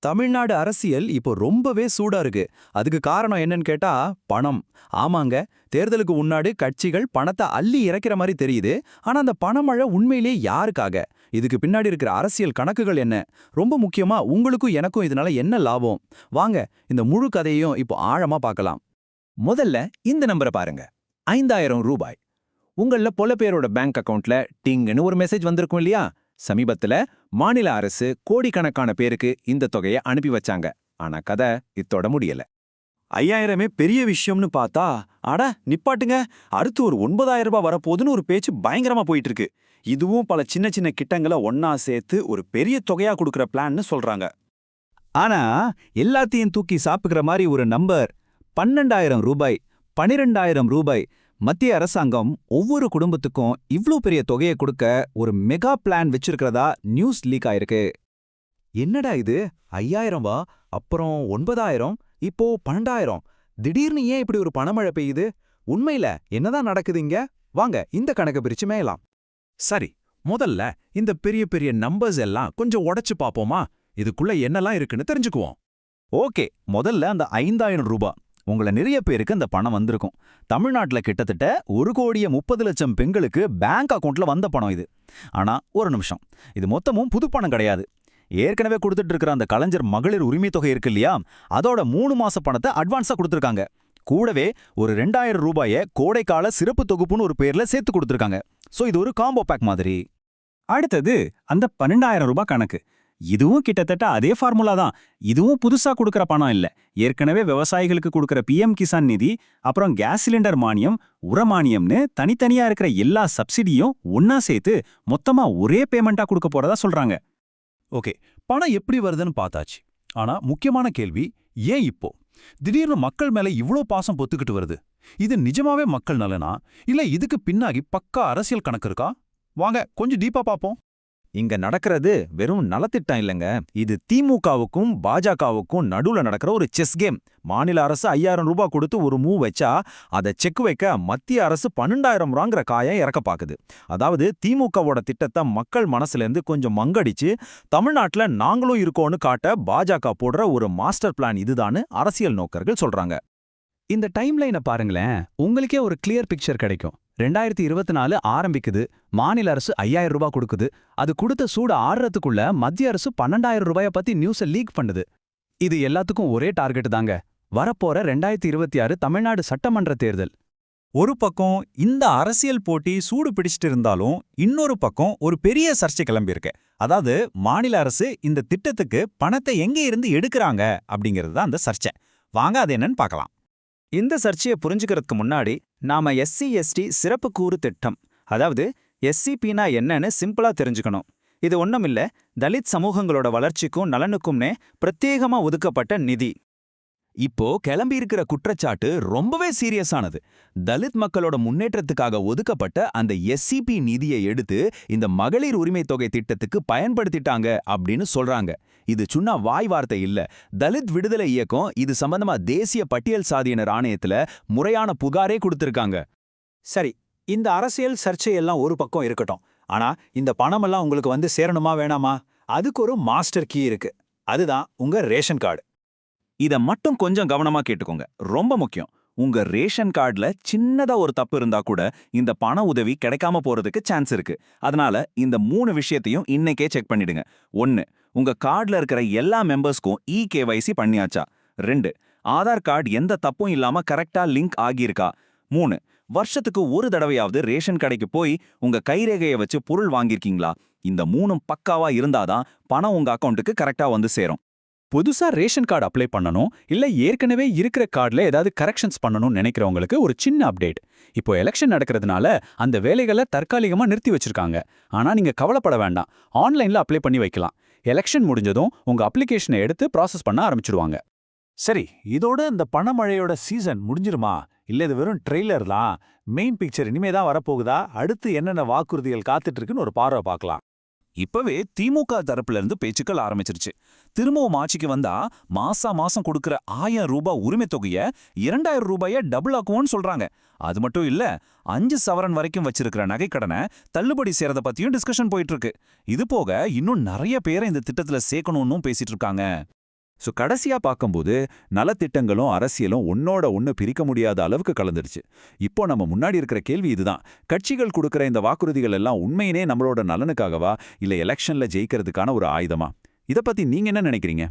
தமிழ்நாடு அரசியல் இப்போ ரொம்பவே சூடா இருக்கு. அதுக்கு காரணம் என்னன்னு கேட்டா பணம். ஆமாங்க, தேர்தலுக்கு முன்னாடி கட்சிகள் பணத்தை அள்ளி இறைக்கிற மாதிரி தெரியுது. ஆனா அந்த பணமழை உண்மையிலேயே யாருக்காக? இதுக்கு பின்னாடி இருக்கிற அரசியல் கணக்குகள் என்ன? ரொம்ப முக்கியமா உங்களுக்கும் எனக்கும் இதனால என்ன லாபம்? வாங்க இந்த முழு கதையையும் இப்போ ஆழமா பார்க்கலாம். முதல்ல இந்த நம்பரை பாருங்க. 5000 ரூபாய். உங்கள பல பேரோட பேங்க் அக்கவுண்ட்ல டிங்னு ஒரு மெசேஜ் வந்திருக்கும் இல்லையா? சமீபத்துல மாநில அரசு கோடிக்கணக்கான பேருக்கு இந்த தொகையை அனுப்பி வச்சாங்க. ஆனா கதை இத்தோட முடியல. 5000 பெரிய விஷயம்னு பார்த்தா, அட நிப்பாட்டுங்க, அடுத்து ஒரு 9000 ரூபாய் வரப்போகுதுன்னு ஒரு பேச்சு பயங்கரமா போயிட்டு இருக்கு. இதுவும் பல சின்ன சின்ன கிட்டங்களை ஒன்னா சேர்த்து ஒரு பெரிய தொகையா கொடுக்கற பிளான்னு சொல்றாங்க. ஆனா எல்லாத்தையும் தூக்கி சாப்பிடுற மாதிரி ஒரு நம்பர் 12000 ரூபாய், 12000 ரூபாய். மத்திய அரசாங்கம் ஒவ்வொரு குடும்பத்துக்கும் இவ்ளோ பெரிய தொகையை கொடுக்க ஒரு மெகா பிளான் வச்சிருக்கிறதா நியூஸ் லீக் ஆயிருக்கு. என்னடா இது, 5000 அப்புறம் 9000, இப்போ 12000. திடீர்னு ஏன் இப்படி ஒரு பணமழை பெய்யுது? உண்மையில என்னதான் நடக்குது இங்க? வாங்க இந்த கணக்கு பிரிச்சு மேயலாம். சரி, முதல்ல இந்த பெரிய பெரிய நம்பர்ஸ் எல்லாம் கொஞ்சம் உடைச்சு பாப்போமா? இதுக்குள்ள என்னெல்லாம் இருக்குன்னு தெரிஞ்சுக்குவோம். ஓகே, முதல்ல அந்த 5000 ரூபாய். உங்களை நிறைய பேருக்கு அந்த பணம் வந்திருக்கும். தமிழ்நாட்டில் கிட்டத்தட்ட 1,30,00,000 பெண்களுக்கு பேங்க் அக்கவுண்ட்ல வந்த பணம் இது. ஆனா ஒரு நிமிஷம், இது மொத்தமும் புது பணம் கிடையாது. ஏற்கனவே கொடுத்துட்டு இருக்கிற அந்த கலைஞர் மகளிர் உரிமை தொகை இருக்கு இல்லையா, அதோட 3 மாச பணத்தை அட்வான்ஸா கொடுத்துருக்காங்க. கூடவே ஒரு 2000 ரூபாயை கோடைக்கால சிறப்பு தொகுப்புன்னு ஒரு பேர்ல சேர்த்து கொடுத்துருக்காங்க. சோ இது ஒரு காம்போ பேக் மாதிரி. அடுத்தது அந்த 12000 ரூபாய் கணக்கு. இதுவும் கிட்டத்தட்ட அதே ஃபார்முலா தான். இதுவும் புதுசா கொடுக்கற பணம் இல்ல. ஏற்கனவே விவசாயிகளுக்கு கொடுக்கற PM கிசான் நிதி, அப்புறம் கேஸ் சிலிண்டர் மானியம், உர மானியம்னு தனித்தனியா இருக்கிற எல்லா சப்சிடியும் ஒன்னா சேர்த்து மொத்தமா ஒரே பேமெண்டா கொடுக்க போறதா சொல்றாங்க. ஓகே, பணம் எப்படி வருதுன்னு பார்த்தாச்சு. ஆனா முக்கியமான கேள்வி, ஏன் இப்போ திடீர்னு மக்கள் மேல இவ்ளோ பாசம் பொத்துக்கிட்டு வருது? இது நிஜமாவே மக்கள் நலனா, இல்ல இதுக்கு பின்னாடி பக்கா அரசியல் கணக்கு இருக்கா? வாங்க கொஞ்சம் டீப்பா பாப்போம். இங்க நடக்கிறது வெறும் நலத்திட்டம் இல்லைங்க. இது திமுகவுக்கும் பாஜகவுக்கும் நடுவுல நடக்கிற ஒரு செஸ் கேம். மாநில அரசு 5000 ரூபாய் கொடுத்து ஒரு மூவ் வச்சா அதை செக் வைக்க மத்திய அரசு 12000 ரூபாங்கிற காயை இறக்க பாக்குது. அதாவது திமுகவோட திட்டத்தை மக்கள் மனசுல இருந்து கொஞ்சம் மங்கடிச்சு தமிழ்நாட்டுல நாங்களும் இருக்கோன்னு காட்ட பாஜக போடுற ஒரு மாஸ்டர் பிளான் இதுதான்னு அரசியல் நோக்கர்கள் சொல்றாங்க. இந்த டைம்லைனை பாருங்களேன், உங்களுக்கே ஒரு கிளியர் பிக்சர் கிடைக்கும். 2024 ஆரம்பிக்குது. மாநில அரசு 5000 ரூபாய் கொடுக்குது. அது கொடுத்த சூடு ஆடுறதுக்குள்ள மத்திய அரசு 12000 ரூபாயை பத்தி நியூஸை லீக் பண்ணுது. இது எல்லாத்துக்கும் ஒரே டார்கெட் தாங்க, வரப்போற 2026 தமிழ்நாடு சட்டமன்ற தேர்தல். ஒரு பக்கம் இந்த அரசியல் போட்டி சூடு பிடிச்சிட்டு இருந்தாலும் இன்னொரு பக்கம் ஒரு பெரிய சர்ச்சை கிளம்பியிருக்கு. அதாவது மாநில அரசு இந்த திட்டத்துக்கு பணத்தை எங்கே இருந்து எடுக்கிறாங்க அப்படிங்கிறது தான் அந்த சர்ச்சை. வாங்க அது என்னன்னு பார்க்கலாம். இந்த சர்ச்சையை புரிஞ்சுக்கிறதுக்கு முன்னாடி நாம SC/ST சிறப்பு கூறு திட்டம், அதாவது SCPனா என்னன்னு சிம்பிளா தெரிஞ்சுக்கணும். இது ஒண்ணுமில்ல, தலித் சமூகங்களோட வளர்ச்சிக்கும் நலனுக்கும்னே பிரத்யேகமா ஒதுக்கப்பட்ட நிதி. இப்போ கிளம்பி இருக்கிற குற்றச்சாட்டு ரொம்பவே சீரியஸானது. தலித் மக்களோட முன்னேற்றத்துக்காக ஒதுக்கப்பட்ட அந்த SCP நிதியை எடுத்து இந்த மகளிர் உரிமை தொகை திட்டத்துக்கு பயன்படுத்திட்டாங்க அப்படின்னு சொல்றாங்க. இது சும்மா வாய் வார்த்தை இல்ல. தலித் விடுதலை இயக்கம் இது சம்பந்தமா தேசிய பட்டியல் சாதியினர் ஆணையத்துல முறையான புகாரே கொடுத்திருக்காங்க. சரி, இந்த அரசியல் சர்ச்சையெல்லாம் ஒரு பக்கம் இருக்கட்டும். ஆனா இந்த பணமெல்லாம் உங்களுக்கு வந்து சேரணுமா வேணாமா? அதுக்கு ஒரு மாஸ்டர் கீ இருக்கு. அதுதான் உங்க ரேஷன் கார்டு. இத மட்டும் கொஞ்சம் கவனமா கேட்டுக்கோங்க, ரொம்ப முக்கியம். உங்க ரேஷன் கார்டுல சின்னதா ஒரு தப்பு இருந்தா கூட இந்த பண உதவி கிடைக்காம போறதுக்கு சான்ஸ் இருக்கு. அதனால இந்த 3 விஷயத்தையும் இன்னைக்கே செக் பண்ணிடுங்க. 1, உங்க கார்டுல இருக்கிற எல்லா மெம்பர்ஸ்க்கும் EKYC பண்ணியாச்சா? 2, ஆதார் கார்டு எந்த தப்பும் இல்லாம கரெக்டா லிங்க் ஆகியிருக்கா? 3, வருஷத்துக்கு ஒரு தடவையாவது ரேஷன் கடைக்கு போய் உங்க கைரேகையை வச்சு பொருள் வாங்கியிருக்கீங்களா? இந்த 3ம் பக்காவா இருந்தாதான் பணம் உங்க அக்கௌண்ட்டுக்கு கரெக்டா வந்து சேரும். புதுசா ரேஷன் கார்டு அப்ளை பண்ணணும், இல்ல ஏற்கனவே இருக்கிற கார்டுல ஏதாவது கரெக்ஷன்ஸ் பண்ணணும்னு நினைக்கிறவங்களுக்கு ஒரு சின்ன அப்டேட். இப்போ எலெக்ஷன் நடக்கிறதுனால அந்த வேலைகளை தற்காலிகமா நிறுத்தி வச்சிருக்காங்க. ஆனா நீங்க கவலைப்பட வேண்டாம், ஆன்லைன்ல அப்ளை பண்ணி வைக்கலாம். எலெக்ஷன் முடிஞ்சதும் உங்க அப்ளிகேஷனை எடுத்து ப்ராசஸ் பண்ண ஆரம்பிச்சிடுவாங்க. சரி, இதோட இந்த பணமழையோட சீசன் முடிஞ்சிருமா? இல்ல இது வெறும் ட்ரெய்லர் தான்? மெயின் பிக்சர் இனிமே தான் வரப்போகுதா? அடுத்து என்னென்ன வாக்குறுதிகள் காத்துட்டு இருக்குன்னு ஒரு பார்வை பார்க்கலாம். இப்பவே திமுக தரப்புல இருந்து பேச்சுக்கள் ஆரம்பிச்சிருச்சு. திரும்பவும் ஆட்சிக்கு வந்தா மாசம் கொடுக்கிற 1000 ரூபாய் உரிமை தொகைய 2000 ரூபாய டபுள் ஆக்குவோன்னு சொல்றாங்க. அது மட்டும் இல்ல, 5 சவரன் வரைக்கும் வச்சிருக்கிற நகைக்கடனை தள்ளுபடி செய்யறத பத்தியும் டிஸ்கஷன் போயிட்டு இருக்கு. இது போக இன்னும் நிறைய பேரை இந்த திட்டத்துல சேர்க்கணும்னு பேசிட்டு இருக்காங்க. ஸோ கடைசியா பார்க்கும்போது நலத்திட்டங்களும் அரசியலும் ஒன்னோட ஒன்று பிரிக்க முடியாத அளவுக்கு கலந்துருச்சு. இப்போ நம்ம முன்னாடி இருக்கிற கேள்வி இதுதான். கட்சிகள் கொடுக்குற இந்த வாக்குறுதிகள் எல்லாம் உண்மையினே நம்மளோட நலனுக்காகவா, இல்ல எலெக்ஷன்ல ஜெயிக்கிறதுக்கான ஒரு ஆயுதமா? இத பத்தி நீங்க என்ன நினைக்கிறீங்க?